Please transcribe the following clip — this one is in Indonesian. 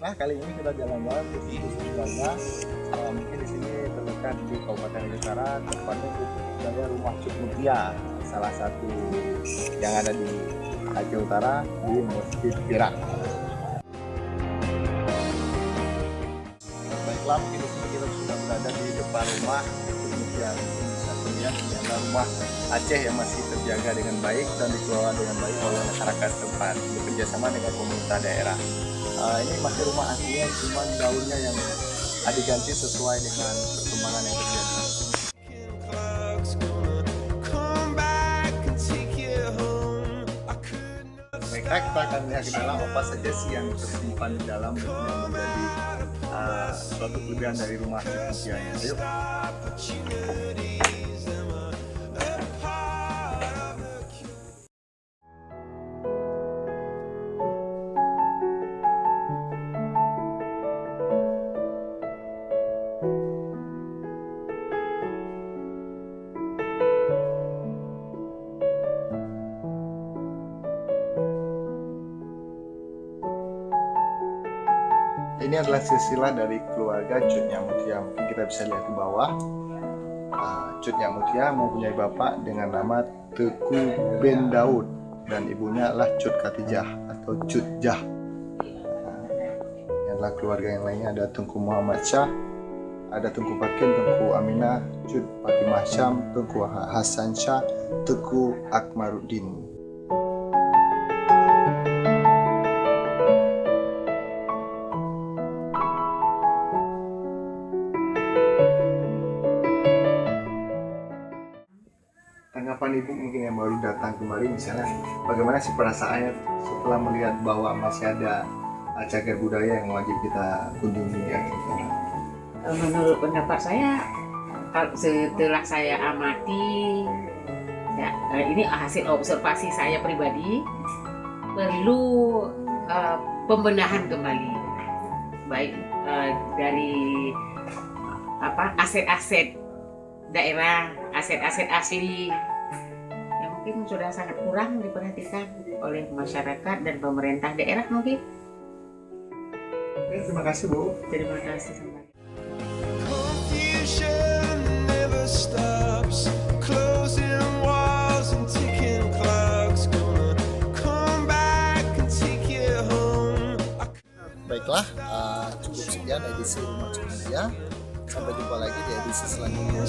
Nah, kali ini kita jalan-jalan ke situs budaya. Mungkin di sini terlekat di Kabupaten Utara, tempatnya situs budaya Rumah Cut Mutia, salah satu yang ada di Aceh Utara di Masjid Perak. Baiklah, mungkin di sini kita sudah berada di depan rumah Cut Mutia. Bisa terlihat ini adalah rumah Aceh yang masih terjaga dengan baik dan dikelola dengan baik oleh masyarakat tempat bekerjasama dengan pemerintah daerah. Ini masih rumah aslinya, cuma daunnya yang diganti sesuai dengan perkembangan yang terjadi. Baiklah, kita akan lihat ke dalam apa saja sih yang tersimpan di dalam yang menjadi suatu kelebihan dari rumah Cut Mutia ini. Yuk. Ini adalah silsilah dari keluarga Cut Mutia. Mungkin kita bisa lihat di bawah. Cut Mutia mempunyai bapak dengan nama Teku bin Daud dan ibunya adalah Cut Katijah atau Cut Jah. Ini adalah keluarga yang lainnya, ada Tengku Muhammad Shah, ada Tengku Pakin, Tengku Aminah, Cut Fatimah Syam, Tengku Hasan Shah, Tengku Akmaruddin. Tanggapan ibu mungkin yang baru datang kembali, misalnya bagaimana sih perasaannya setelah melihat bahwa masih ada cagar budaya yang wajib kita kunjungi di Aceh Utara? Menurut pendapat saya, setelah saya amati, ya, ini hasil observasi saya pribadi, perlu pembenahan kembali, baik dari aset-aset daerah, aset-aset asli yang mungkin sudah sangat kurang diperhatikan oleh masyarakat dan pemerintah daerah mungkin. Oke, terima kasih Bu. Terima kasih kembali. Baiklah, cukup sekian edisi Rumah Cut Mutia. Sampai jumpa lagi di edisi selanjutnya.